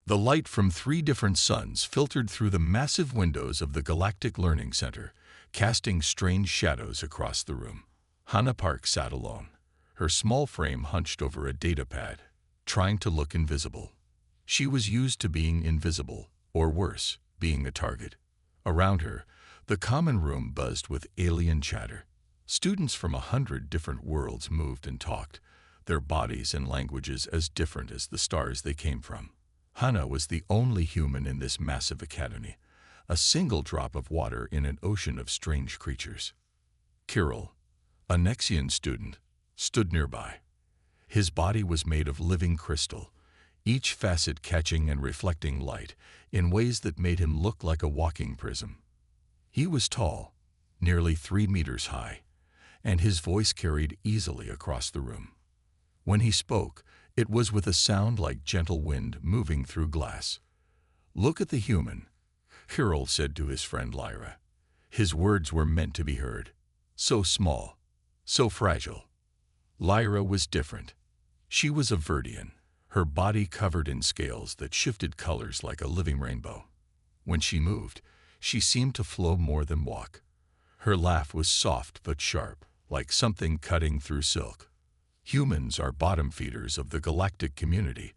The light from 3 different suns filtered through the massive windows of the Galactic Learning Center, casting strange shadows across the room. Hannah Park sat alone, her small frame hunched over a datapad, trying to look invisible. She was used to being invisible, or worse, being a target. Around her, the common room buzzed with alien chatter. Students from 100 different worlds moved and talked, their bodies and languages as different as the stars they came from. Hannah was the only human in this massive academy, a single drop of water in an ocean of strange creatures. Kirill, a Nexian student, stood nearby. His body was made of living crystal, each facet catching and reflecting light in ways that made him look like a walking prism. He was tall, nearly 3 meters high, and his voice carried easily across the room. When he spoke, it was with a sound like gentle wind moving through glass. "Look at the human," Kirill said to his friend Lyra. His words were meant to be heard. So small, so fragile. Lyra was different. She was a Verdian, her body covered in scales that shifted colors like a living rainbow. When she moved, she seemed to flow more than walk. Her laugh was soft but sharp, like something cutting through silk. "Humans are bottom feeders of the galactic community,"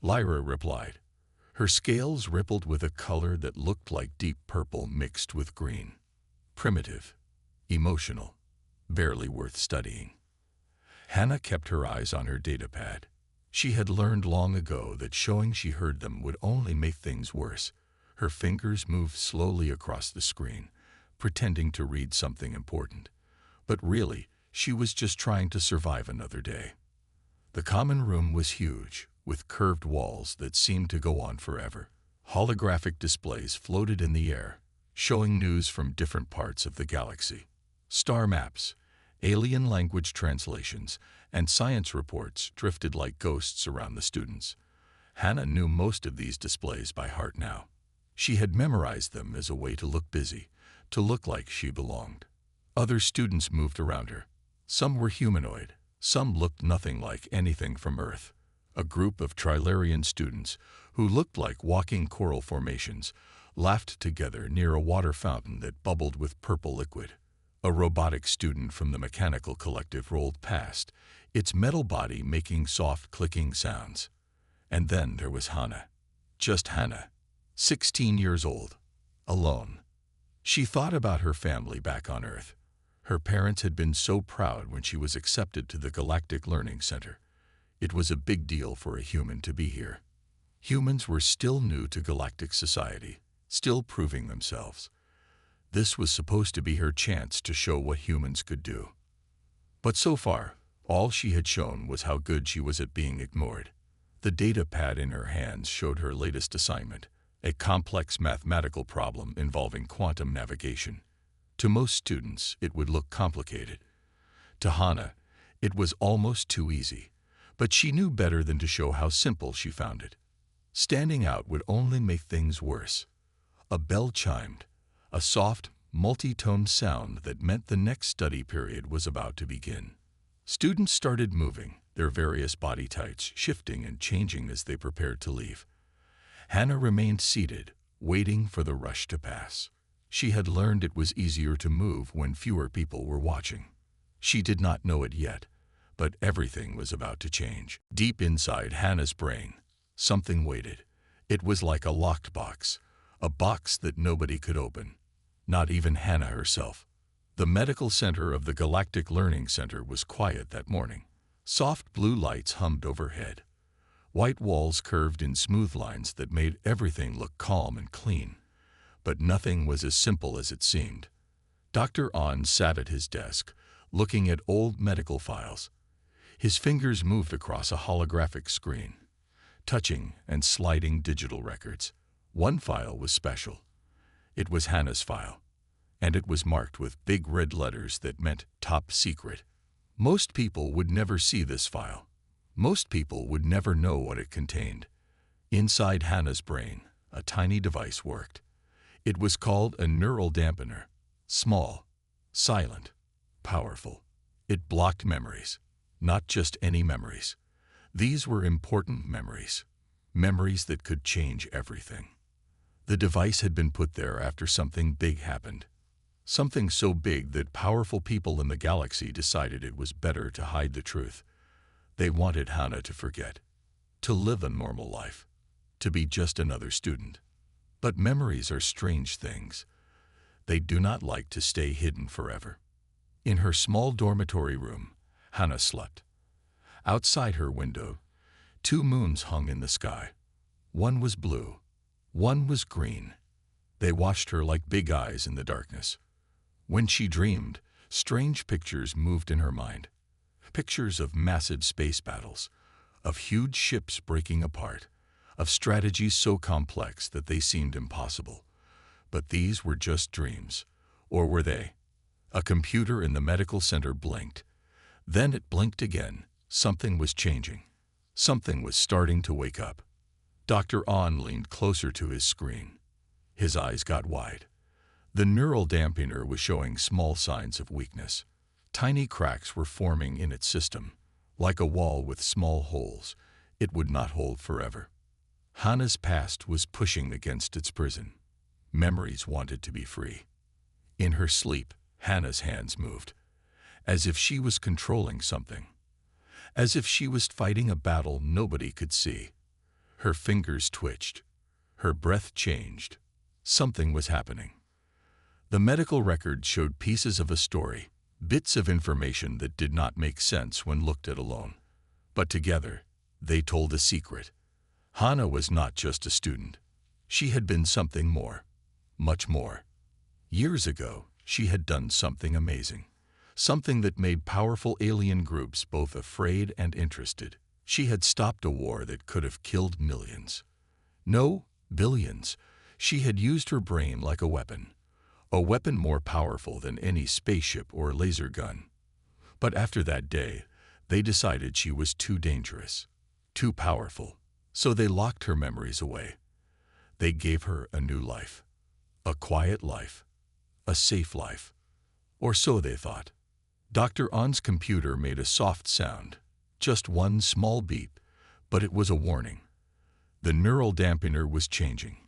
Lyra replied. Her scales rippled with a color that looked like deep purple mixed with green. Primitive, emotional, barely worth studying. Hannah kept her eyes on her datapad. She had learned long ago that showing she heard them would only make things worse. Her fingers moved slowly across the screen, pretending to read something important. But really, she was just trying to survive another day. The common room was huge, with curved walls that seemed to go on forever. Holographic displays floated in the air, showing news from different parts of the galaxy. Star maps, alien language translations, and science reports drifted like ghosts around the students. Hannah knew most of these displays by heart now. She had memorized them as a way to look busy, to look like she belonged. Other students moved around her. Some were humanoid, some looked nothing like anything from Earth. A group of Trilarian students, who looked like walking coral formations, laughed together near a water fountain that bubbled with purple liquid. A robotic student from the mechanical collective rolled past, its metal body making soft clicking sounds. And then there was Hannah. Just Hannah, 16 years old, alone. She thought about her family back on Earth. Her parents had been so proud when she was accepted to the Galactic Learning Center. It was a big deal for a human to be here. Humans were still new to galactic society, still proving themselves. This was supposed to be her chance to show what humans could do. But so far, all she had shown was how good she was at being ignored. The data pad in her hands showed her latest assignment, a complex mathematical problem involving quantum navigation. To most students, it would look complicated. To Hannah, it was almost too easy, but she knew better than to show how simple she found it. Standing out would only make things worse. A bell chimed, a soft, multi-toned sound that meant the next study period was about to begin. Students started moving, their various body types shifting and changing as they prepared to leave. Hannah remained seated, waiting for the rush to pass. She had learned it was easier to move when fewer people were watching. She did not know it yet, but everything was about to change. Deep inside Hannah's brain, something waited. It was like a locked box, a box that nobody could open, not even Hannah herself. The medical center of the Galactic Learning Center was quiet that morning. Soft blue lights hummed overhead. White walls curved in smooth lines that made everything look calm and clean. But nothing was as simple as it seemed. Dr. On sat at his desk, looking at old medical files. His fingers moved across a holographic screen, touching and sliding digital records. One file was special. It was Hannah's file, and it was marked with big red letters that meant top secret. Most people would never see this file. Most people would never know what it contained. Inside Hannah's brain, a tiny device worked. It was called a neural dampener. Small, silent, powerful. It blocked memories, not just any memories. These were important memories. memories that could change everything. The device had been put there after something big happened. Something so big that powerful people in the galaxy decided it was better to hide the truth. They wanted Hannah to forget, to live a normal life, to be just another student. But memories are strange things. They do not like to stay hidden forever. In her small dormitory room, Hannah slept. Outside her window, 2 moons hung in the sky. One was blue, one was green. They watched her like big eyes in the darkness. When she dreamed, strange pictures moved in her mind. Pictures of massive space battles, of huge ships breaking apart, of strategies so complex that they seemed impossible. But these were just dreams. Or were they? A computer in the medical center blinked. Then it blinked again. Something was changing. Something was starting to wake up. Dr. On leaned closer to his screen. His eyes got wide. The neural dampener was showing small signs of weakness. Tiny cracks were forming in its system. Like a wall with small holes, it would not hold forever. Hannah's past was pushing against its prison. Memories wanted to be free. In her sleep, Hannah's hands moved, as if she was controlling something, as if she was fighting a battle nobody could see. Her fingers twitched. Her breath changed. Something was happening. The medical record showed pieces of a story, bits of information that did not make sense when looked at alone. But together, they told a secret. Hannah was not just a student. She had been something more, much more. Years ago, she had done something amazing, something that made powerful alien groups both afraid and interested. She had stopped a war that could have killed millions. No, billions. She had used her brain like a weapon more powerful than any spaceship or laser gun. But after that day, they decided she was too dangerous, too powerful, so they locked her memories away. They gave her a new life, a quiet life, a safe life, or so they thought. Dr. On's computer made a soft sound, just one small beep, but it was a warning. The neural dampener was changing,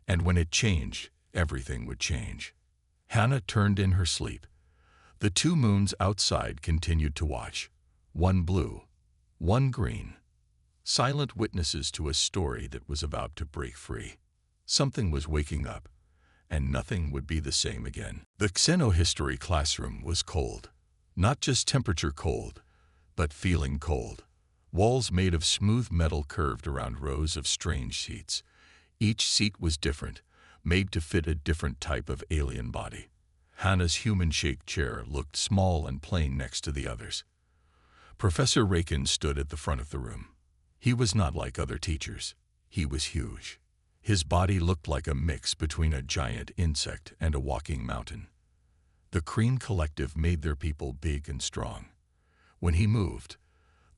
and when it changed, everything would change. Hannah turned in her sleep. The 2 moons outside continued to watch, one blue, one green, silent witnesses to a story that was about to break free. Something was waking up, and nothing would be the same again. The xenohistory classroom was cold. Not just temperature cold, but feeling cold. Walls made of smooth metal curved around rows of strange seats. Each seat was different, made to fit a different type of alien body. Hannah's human-shaped chair looked small and plain next to the others. Professor Rakin stood at the front of the room. He was not like other teachers. He was huge. His body looked like a mix between a giant insect and a walking mountain. The Kreen Collective made their people big and strong. When he moved,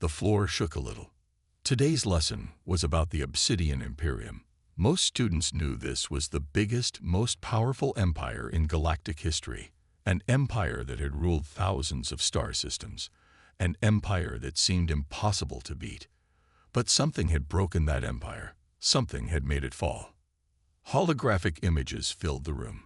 the floor shook a little. Today's lesson was about the Obsidian Imperium. Most students knew this was the biggest, most powerful empire in galactic history, an empire that had ruled thousands of star systems, an empire that seemed impossible to beat. But something had broken that empire. Something had made it fall. Holographic images filled the room.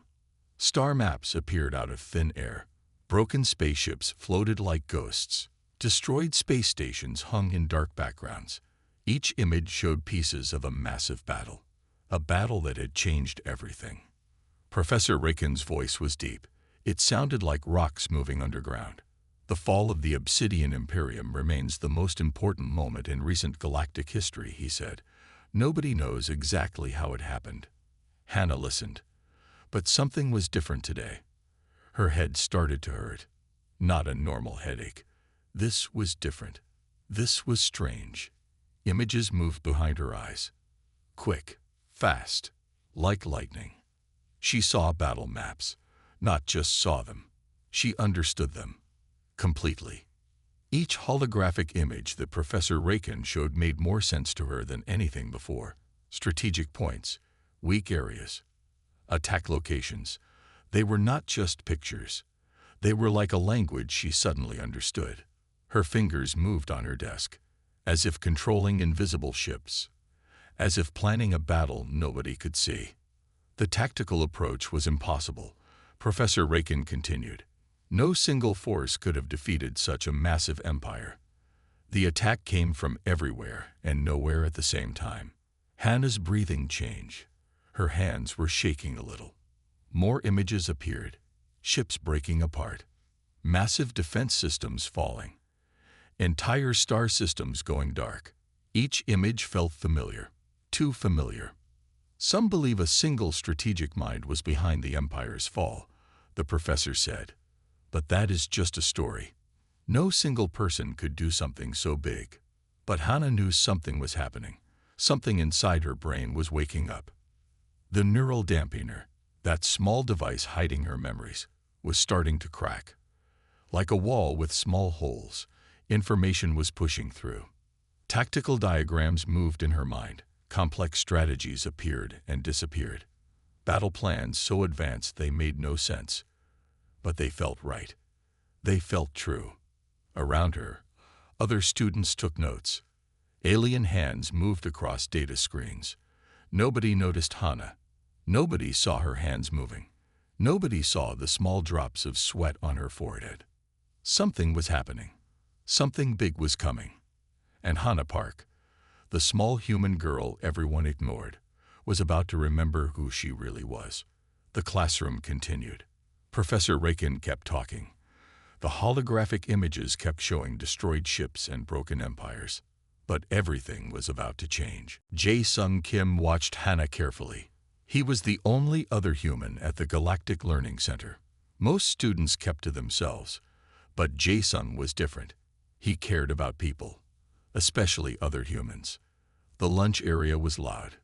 Star maps appeared out of thin air. Broken spaceships floated like ghosts. Destroyed space stations hung in dark backgrounds. Each image showed pieces of a massive battle. A battle that had changed everything. Professor Rakin's voice was deep. It sounded like rocks moving underground. The fall of the Obsidian Imperium remains the most important moment in recent galactic history, he said. Nobody knows exactly how it happened. Hannah listened. But something was different today. Her head started to hurt. Not a normal headache. This was different. This was strange. Images moved behind her eyes. Quick. Fast, like lightning. She saw battle maps, not just saw them. She understood them, completely. Each holographic image that Professor Rakin showed made more sense to her than anything before. Strategic points, weak areas, attack locations. They were not just pictures. They were like a language she suddenly understood. Her fingers moved on her desk, as if controlling invisible ships, as if planning a battle nobody could see. The tactical approach was impossible, Professor Rakin continued. No single force could have defeated such a massive empire. The attack came from everywhere and nowhere at the same time. Hannah's breathing changed. Her hands were shaking a little. More images appeared, ships breaking apart, massive defense systems falling, entire star systems going dark. Each image felt familiar, too familiar. Some believe a single strategic mind was behind the empire's fall, the professor said. But that is just a story. No single person could do something so big. But Hannah knew something was happening. Something inside her brain was waking up. The neural dampener, that small device hiding her memories, was starting to crack. Like a wall with small holes, information was pushing through. Tactical diagrams moved in her mind. Complex strategies appeared and disappeared. Battle plans so advanced they made no sense. But they felt right. They felt true. Around her, other students took notes. Alien hands moved across data screens. Nobody noticed Hannah. Nobody saw her hands moving. Nobody saw the small drops of sweat on her forehead. Something was happening. Something big was coming. And Hannah Park, the small human girl everyone ignored, was about to remember who she really was. The classroom continued. Professor Rakin kept talking. The holographic images kept showing destroyed ships and broken empires. But everything was about to change. Jae-sung Kim watched Hannah carefully. He was the only other human at the Galactic Learning Center. Most students kept to themselves, but Jae-sung was different. He cared about people, especially other humans. The lunch area was loud.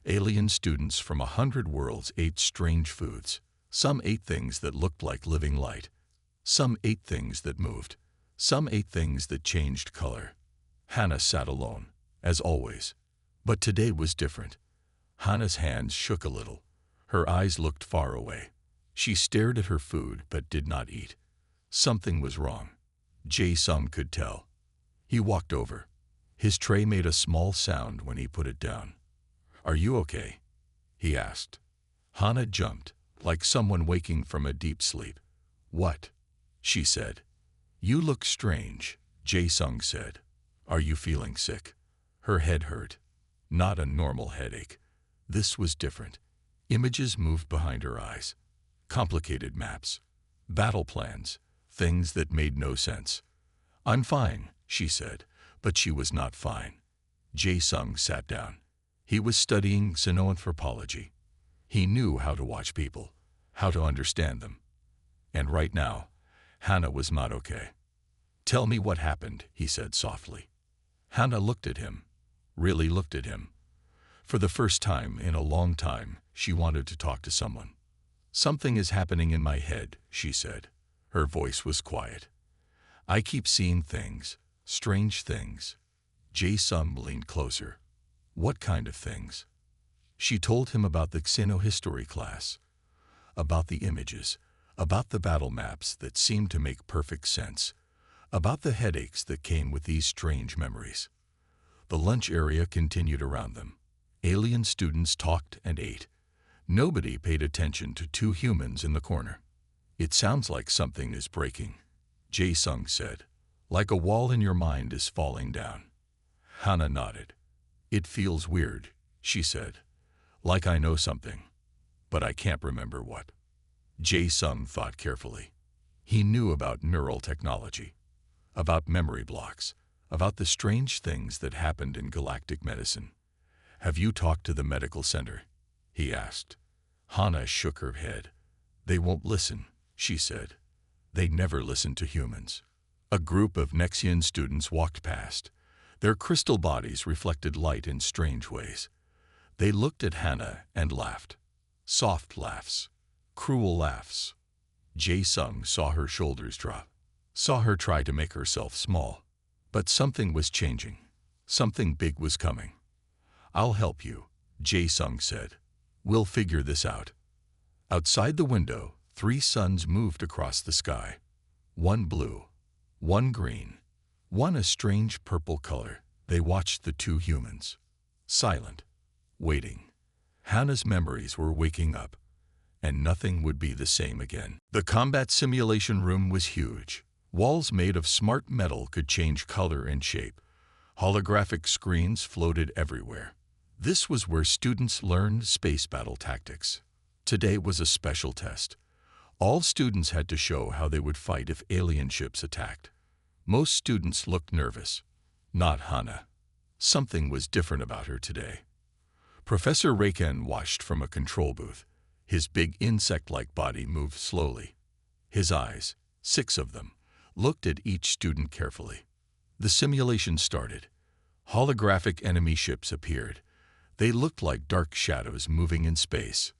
Alien students from 100 worlds ate strange foods. Some ate things that looked like living light. Some ate things that moved. Some ate things that changed color. Hannah sat alone, as always. But today was different. Hannah's hands shook a little. Her eyes looked far away. She stared at her food but did not eat. Something was wrong. Jae-sung could tell. He walked over. His tray made a small sound when he put it down. "Are you okay?" he asked. Hannah jumped, like someone waking from a deep sleep. "What?" she said. "You look strange," Jae-sung said. "Are you feeling sick?" Her head hurt. Not a normal headache. This was different. Images moved behind her eyes. Complicated maps. Battle plans. Things that made no sense. "I'm fine," she said, but she was not fine. Jae-sung sat down. He was studying xenoanthropology. He knew how to watch people, how to understand them. And right now, Hannah was not okay. "Tell me what happened," he said softly. Hannah looked at him, really looked at him. For the first time in a long time, she wanted to talk to someone. "Something is happening in my head," she said. Her voice was quiet. "I keep seeing things, strange things." Jae-sung leaned closer. "What kind of things?" She told him about the xenohistory class, about the images, about the battle maps that seemed to make perfect sense, about the headaches that came with these strange memories. The lunch area continued around them. Alien students talked and ate. Nobody paid attention to two humans in the corner. "It sounds like something is breaking," Jae-sung said. "Like a wall in your mind is falling down." Hannah nodded. "It feels weird," she said. "Like I know something, but I can't remember what." Jae-sung thought carefully. He knew about neural technology, about memory blocks, about the strange things that happened in galactic medicine. "Have you talked to the medical center?" he asked. Hannah shook her head. "They won't listen," she said. "They never listen to humans." A group of Nexian students walked past. Their crystal bodies reflected light in strange ways. They looked at Hannah and laughed. Soft laughs. Cruel laughs. Jae-sung saw her shoulders drop. Saw her try to make herself small. But something was changing. Something big was coming. "I'll help you," Jae-sung said. "We'll figure this out." Outside the window, 3 suns moved across the sky. One blue, one green, one a strange purple color. They watched the 2 humans. Silent. waiting. Hannah's memories were waking up, and nothing would be the same again. The combat simulation room was huge. Walls made of smart metal could change color and shape. Holographic screens floated everywhere. This was where students learned space battle tactics. Today was a special test. All students had to show how they would fight if alien ships attacked. Most students looked nervous. Not Hannah. Something was different about her today. Professor Raken watched from a control booth. His big insect-like body moved slowly. His eyes, 6 of them, looked at each student carefully. The simulation started. Holographic enemy ships appeared. They looked like dark shadows moving in space.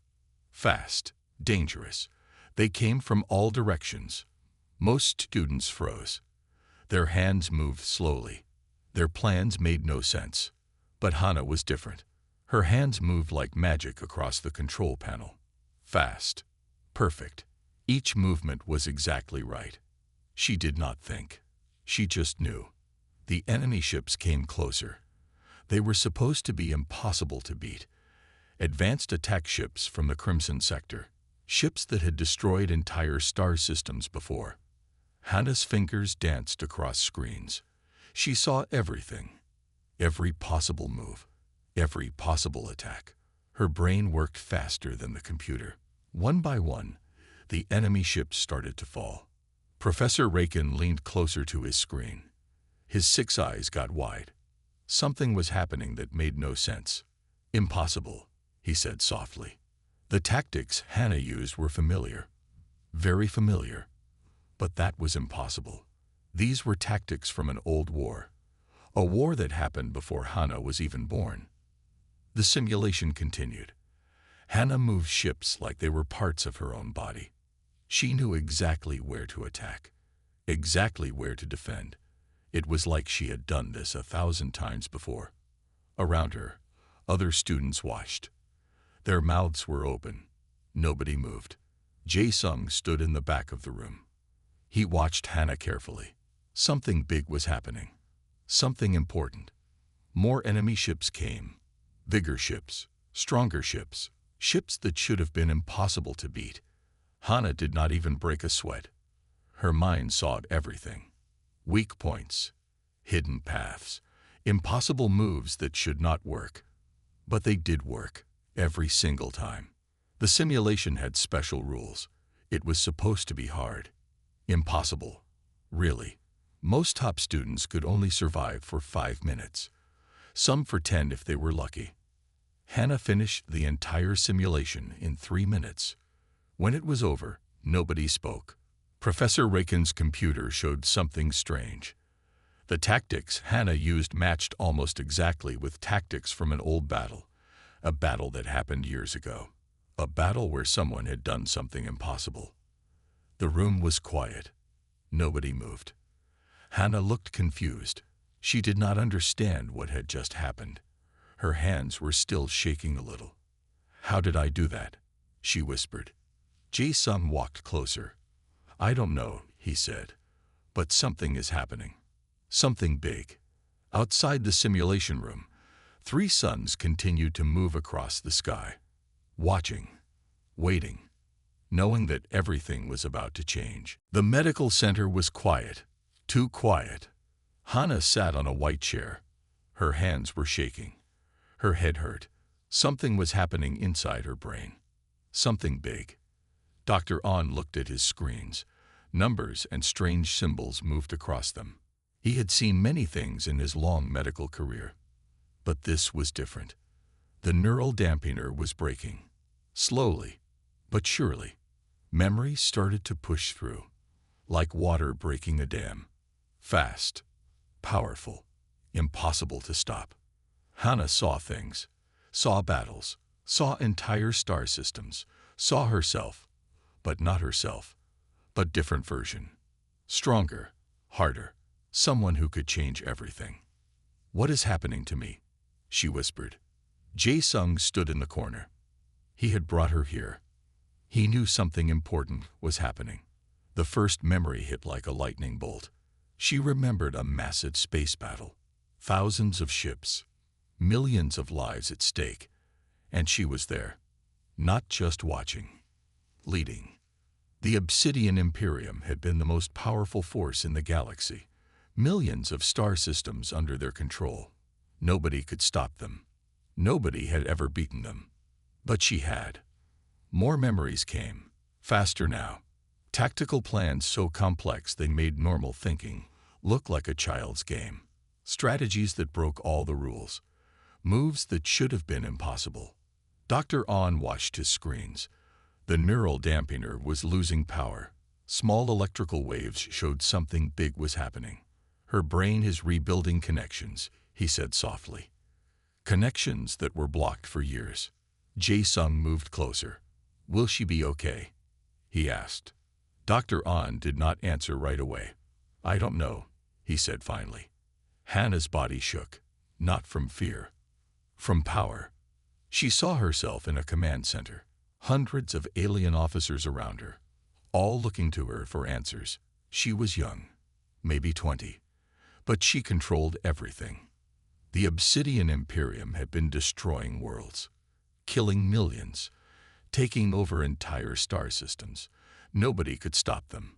Fast, dangerous. They came from all directions. Most students froze. Their hands moved slowly. Their plans made no sense. But Hannah was different. Her hands moved like magic across the control panel. Fast. Perfect. Each movement was exactly right. She did not think. She just knew. The enemy ships came closer. They were supposed to be impossible to beat. Advanced attack ships from the Crimson Sector. Ships that had destroyed entire star systems before. Hannah's fingers danced across screens. She saw everything. Every possible move. Every possible attack. Her brain worked faster than the computer. One by one, the enemy ships started to fall. Professor Raken leaned closer to his screen. His 6 eyes got wide. Something was happening that made no sense. Impossible, he said softly. The tactics Hannah used were familiar. Very familiar. But that was impossible. These were tactics from an old war. A war that happened before Hannah was even born. The simulation continued. Hannah moved ships like they were parts of her own body. She knew exactly where to attack, exactly where to defend. It was like she had done this 1,000 times before. Around her, other students watched. Their mouths were open. Nobody moved. Jae-sung stood in the back of the room. He watched Hannah carefully. Something big was happening. Something important. More enemy ships came. Bigger ships, stronger ships, ships that should have been impossible to beat. Hannah did not even break a sweat. Her mind saw everything. Weak points, hidden paths, impossible moves that should not work. But they did work, every single time. The simulation had special rules. It was supposed to be hard. Impossible. Really. Most top students could only survive for 5 minutes. Some for 10 if they were lucky. Hannah finished the entire simulation in 3 minutes. When it was over, nobody spoke. Professor Raken's computer showed something strange. The tactics Hannah used matched almost exactly with tactics from an old battle, a battle that happened years ago, a battle where someone had done something impossible. The room was quiet. Nobody moved. Hannah looked confused. She did not understand what had just happened. Her hands were still shaking a little. "How did I do that?" she whispered. Jae-sung walked closer. "I don't know," he said, "but something is happening. Something big." Outside the simulation room, 3 suns continued to move across the sky, watching, waiting, knowing that everything was about to change. The medical center was quiet, too quiet. Hannah sat on a white chair. Her hands were shaking. Her head hurt. Something was happening inside her brain. Something big. Dr. On looked at his screens. Numbers and strange symbols moved across them. He had seen many things in his long medical career. But this was different. The neural dampener was breaking. Slowly, but surely. Memory started to push through, like water breaking a dam. Fast, powerful, impossible to stop. Hannah saw things, saw battles, saw entire star systems, saw herself, but not herself, but different version. Stronger, harder, someone who could change everything. "What is happening to me?" she whispered. Jae-sung stood in the corner. He had brought her here. He knew something important was happening. The first memory hit like a lightning bolt. She remembered a massive space battle. Thousands of ships. Millions of lives at stake. And she was there, not just watching, leading. The Obsidian Imperium had been the most powerful force in the galaxy, millions of star systems under their control. Nobody could stop them. Nobody had ever beaten them. But she had. More memories came, faster now. Tactical plans so complex they made normal thinking look like a child's game. Strategies that broke all the rules. Moves that should have been impossible. Dr. On watched his screens. The neural dampener was losing power. Small electrical waves showed something big was happening. Her brain is rebuilding connections, he said softly. Connections that were blocked for years. Jae-sung moved closer. Will she be okay? He asked. Dr. On did not answer right away. I don't know, he said finally. Hannah's body shook, not from fear, from power. She saw herself in a command center, hundreds of alien officers around her, all looking to her for answers. She was young, maybe 20, but she controlled everything. The Obsidian Imperium had been destroying worlds, killing millions, taking over entire star systems. Nobody could stop them.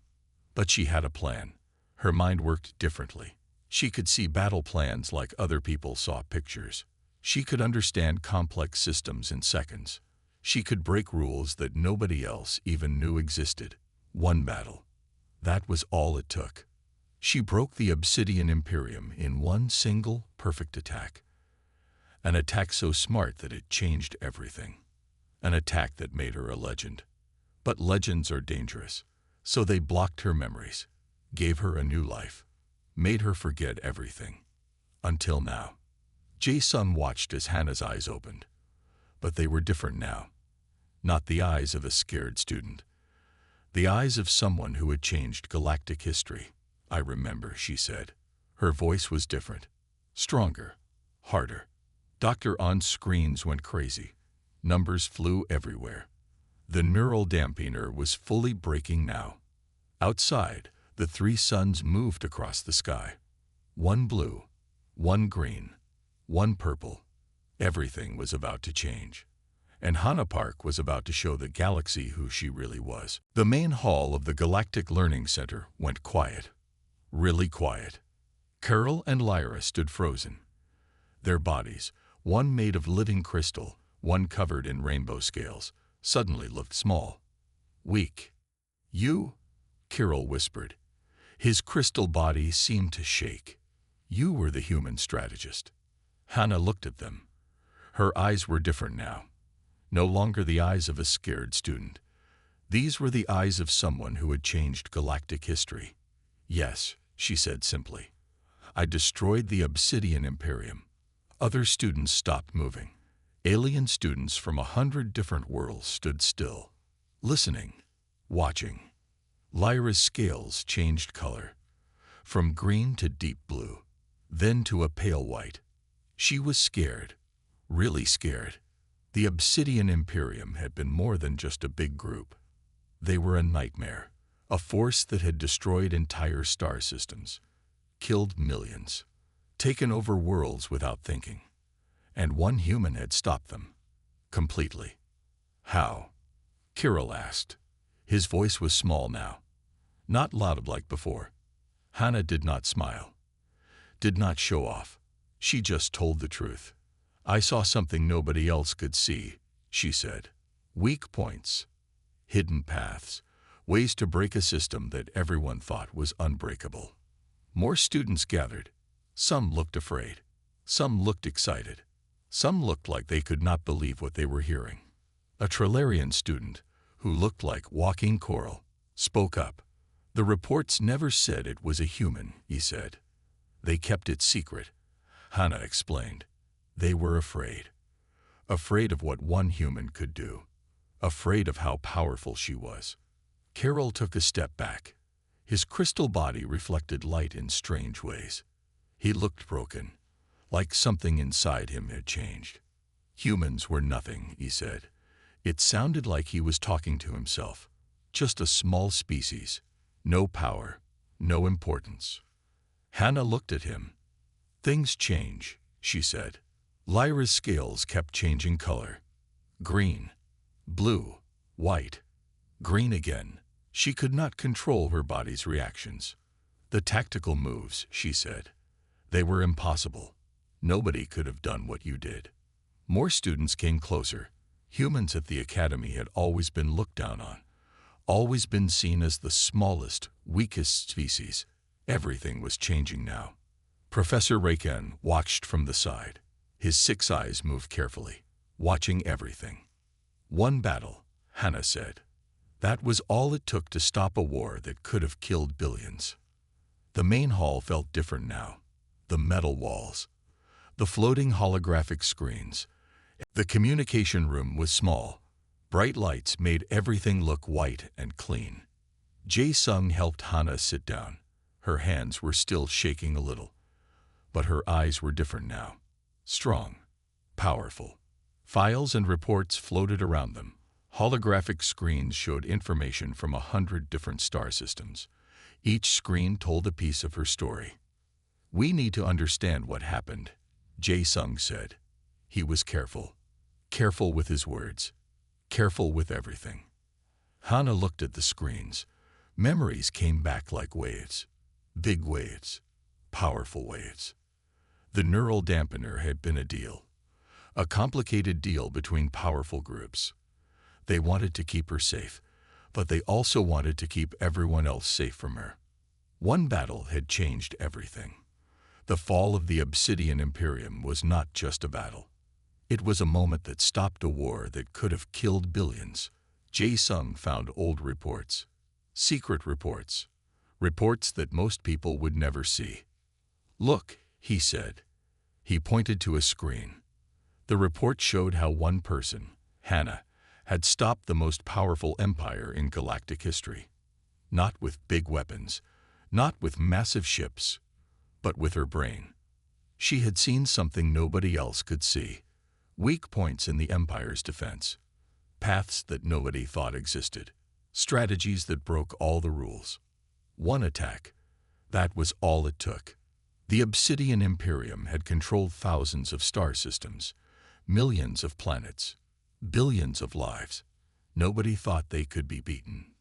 But she had a plan. Her mind worked differently. She could see battle plans like other people saw pictures. She could understand complex systems in seconds. She could break rules that nobody else even knew existed. One battle. That was all it took. She broke the Obsidian Imperium in one single, perfect attack. An attack so smart that it changed everything. An attack that made her a legend. But legends are dangerous, so they blocked her memories, gave her a new life, made her forget everything. Until now. Jae-sung watched as Hannah's eyes opened. But they were different now. Not the eyes of a scared student. The eyes of someone who had changed galactic history. I remember, she said. Her voice was different. Stronger. Harder. Dr. On's screens went crazy. Numbers flew everywhere. The neural dampener was fully breaking now. Outside, the three suns moved across the sky. One blue, one green, one purple. Everything was about to change. And Hana Park was about to show the galaxy who she really was. The main hall of the Galactic Learning Center went quiet. Really quiet. Carol and Lyra stood frozen. Their bodies, one made of living crystal, one covered in rainbow scales, suddenly looked small. Weak. You? Carol whispered. His crystal body seemed to shake. You were the human strategist. Hannah looked at them. Her eyes were different now. No longer the eyes of a scared student. These were the eyes of someone who had changed galactic history. Yes, she said simply. I destroyed the Obsidian Imperium. Other students stopped moving. Alien students from 100 different worlds stood still, listening, watching. Lyra's scales changed color, from green to deep blue, then to a pale white. She was scared, really scared. The Obsidian Imperium had been more than just a big group. They were a nightmare, a force that had destroyed entire star systems, killed millions, taken over worlds without thinking. And one human had stopped them. Completely. How? Kirill asked. His voice was small now. Not loud like before. Hannah did not smile. Did not show off. She just told the truth. I saw something nobody else could see, she said. Weak points. Hidden paths. Ways to break a system that everyone thought was unbreakable. More students gathered. Some looked afraid. Some looked excited. Some looked like they could not believe what they were hearing. A Trillarian student, who looked like walking coral, spoke up. The reports never said it was a human, he said. They kept it secret, Hannah explained. They were afraid. Afraid of what one human could do. Afraid of how powerful she was. Carol took a step back. His crystal body reflected light in strange ways. He looked broken, like something inside him had changed. Humans were nothing, he said. It sounded like he was talking to himself. Just a small species. No power. No importance. Hannah looked at him. Things change, she said. Lyra's scales kept changing color. green, blue, white, green again. She could not control her body's reactions. The tactical moves, she said. They were impossible. Nobody could have done what you did. More students came closer. Humans at the academy had always been looked down on, always been seen as the smallest, weakest species. Everything was changing now. Professor Reiken watched from the side. His 6 eyes moved carefully, watching everything. One battle, Hannah said. That was all it took to stop a war that could have killed billions. The main hall felt different now. The metal walls, the floating holographic screens. The communication room was small. Bright lights made everything look white and clean. Jae-sung helped Hannah sit down. Her hands were still shaking a little, but her eyes were different now. Strong, powerful. Files and reports floated around them. Holographic screens showed information from 100 different star systems. Each screen told a piece of her story. We need to understand what happened, Jae-sung said. He was careful. Careful with his words. Careful with everything. Hannah looked at the screens. Memories came back like waves. Big waves. Powerful waves. The neural dampener had been a deal. A complicated deal between powerful groups. They wanted to keep her safe, but they also wanted to keep everyone else safe from her. One battle had changed everything. The fall of the Obsidian Imperium was not just a battle. It was a moment that stopped a war that could have killed billions. Jae-sung found old reports. Secret reports. Reports that most people would never see. Look, he said. He pointed to a screen. The report showed how one person, Hannah, had stopped the most powerful empire in galactic history. Not with big weapons, not with massive ships, but with her brain. She had seen something nobody else could see. Weak points in the empire's defense. Paths that nobody thought existed. Strategies that broke all the rules. One attack. That was all it took. The Obsidian Imperium had controlled thousands of star systems, millions of planets, billions of lives. Nobody thought they could be beaten.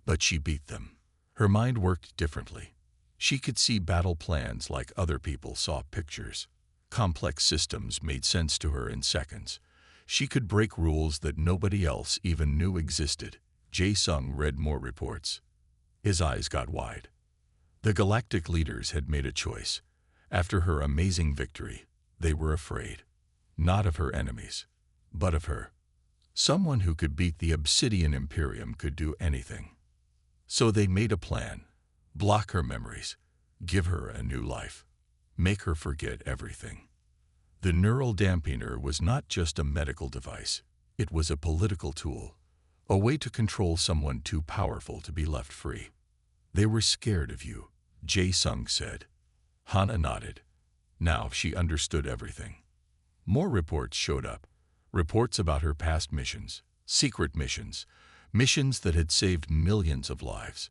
But she beat them. Her mind worked differently. She could see battle plans like other people saw pictures. Complex systems made sense to her in seconds. She could break rules that nobody else even knew existed. Jae-sung read more reports. His eyes got wide. The galactic leaders had made a choice. After her amazing victory, they were afraid. Not of her enemies, but of her. Someone who could beat the Obsidian Imperium could do anything. So they made a plan. Block her memories. Give her a new life. Make her forget everything. The neural dampener was not just a medical device. It was a political tool. A way to control someone too powerful to be left free. They were scared of you, Jae-sung said. Hannah nodded. Now she understood everything. More reports showed up. Reports about her past missions, secret missions, missions that had saved millions of lives.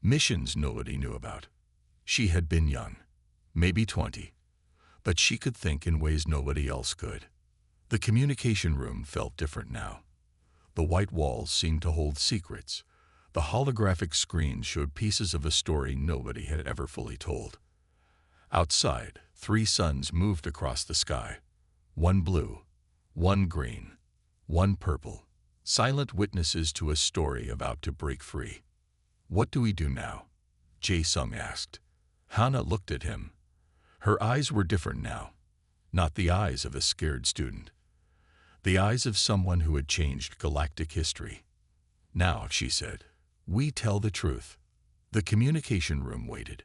Missions nobody knew about. She had been young, maybe 20, but she could think in ways nobody else could. The communication room felt different now. The white walls seemed to hold secrets. The holographic screens showed pieces of a story nobody had ever fully told. Outside, 3 suns moved across the sky. One blue, one green, one purple. Silent witnesses to a story about to break free. What do we do now? Jae-sung asked. Hannah looked at him. Her eyes were different now. Not the eyes of a scared student. The eyes of someone who had changed galactic history. Now, she said, we tell the truth. The communication room waited.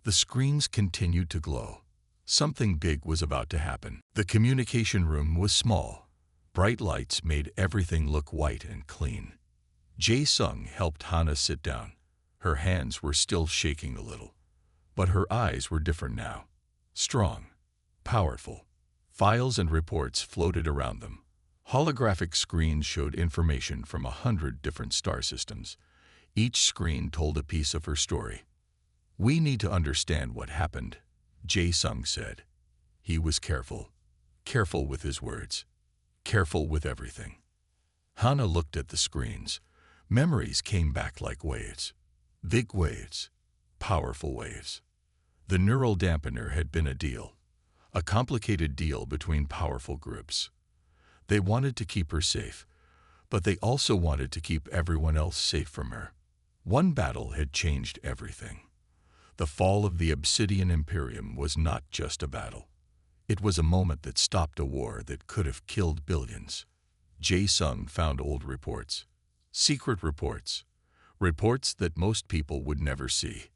The screens continued to glow. Something big was about to happen. The communication room was small. Bright lights made everything look white and clean. Jae-sung helped Hannah sit down. Her hands were still shaking a little. But her eyes were different now. Strong. Powerful. Files and reports floated around them. Holographic screens showed information from 100 different star systems. Each screen told a piece of her story. We need to understand what happened, Jae-sung said. He was careful. Careful with his words. Careful with everything. Hannah looked at the screens. Memories came back like waves. Big waves. Powerful waves. The neural dampener had been a deal. A complicated deal between powerful groups. They wanted to keep her safe, but they also wanted to keep everyone else safe from her. One battle had changed everything. The fall of the Obsidian Imperium was not just a battle. It was a moment that stopped a war that could have killed billions. Jae-sung found old reports. Secret reports. Reports that most people would never see.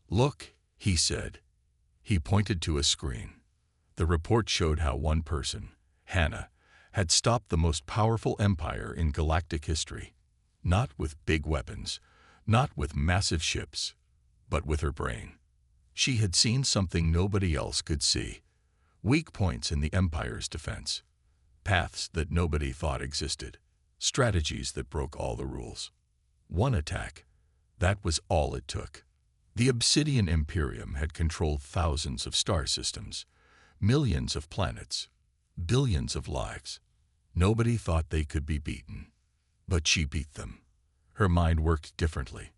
"Look," he said. He pointed to a screen. The report showed how one person, Hannah, had stopped the most powerful empire in galactic history. Not with big weapons, not with massive ships, but with her brain. She had seen something nobody else could see. Weak points in the empire's defense. Paths that nobody thought existed. Strategies that broke all the rules. One attack. That was all it took. The Obsidian Imperium had controlled thousands of star systems, millions of planets, billions of lives. Nobody thought they could be beaten. But she beat them. Her mind worked differently.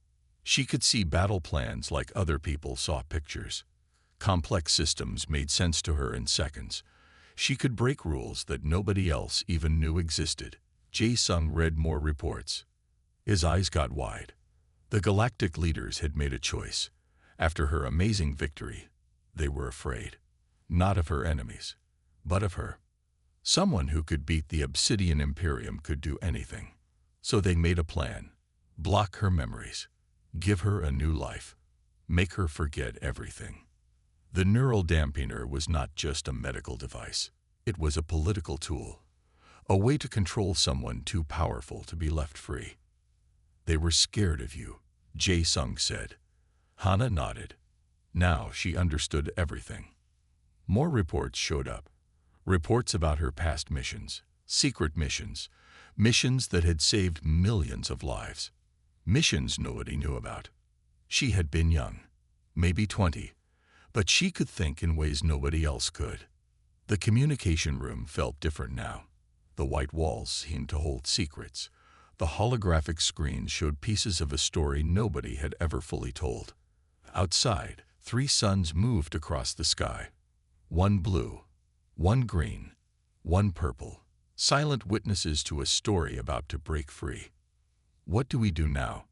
She could see battle plans like other people saw pictures. Complex systems made sense to her in seconds. She could break rules that nobody else even knew existed. Jae-sung read more reports. His eyes got wide. The galactic leaders had made a choice. After her amazing victory, they were afraid. Not of her enemies, but of her. Someone who could beat the Obsidian Imperium could do anything. So they made a plan. Block her memories. Give her a new life. Make her forget everything. The neural dampener was not just a medical device. It was a political tool. A way to control someone too powerful to be left free. "They were scared of you," Jae-sung said. Hannah nodded. Now she understood everything. More reports showed up. Reports about her past missions, secret missions, missions that had saved millions of lives. Missions nobody knew about. She had been young, maybe 20, but she could think in ways nobody else could. The communication room felt different now. The white walls seemed to hold secrets. The holographic screens showed pieces of a story nobody had ever fully told. Outside, 3 suns moved across the sky. One blue, one green, one purple. Silent witnesses to a story about to break free. "What do we do now?"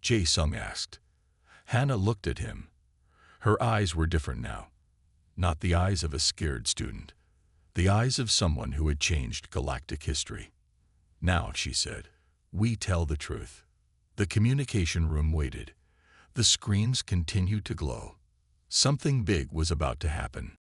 Jae-sung asked. Hannah looked at him. Her eyes were different now. Not the eyes of a scared student. The eyes of someone who had changed galactic history. "Now," she said, "we tell the truth." The communication room waited. The screens continued to glow. Something big was about to happen.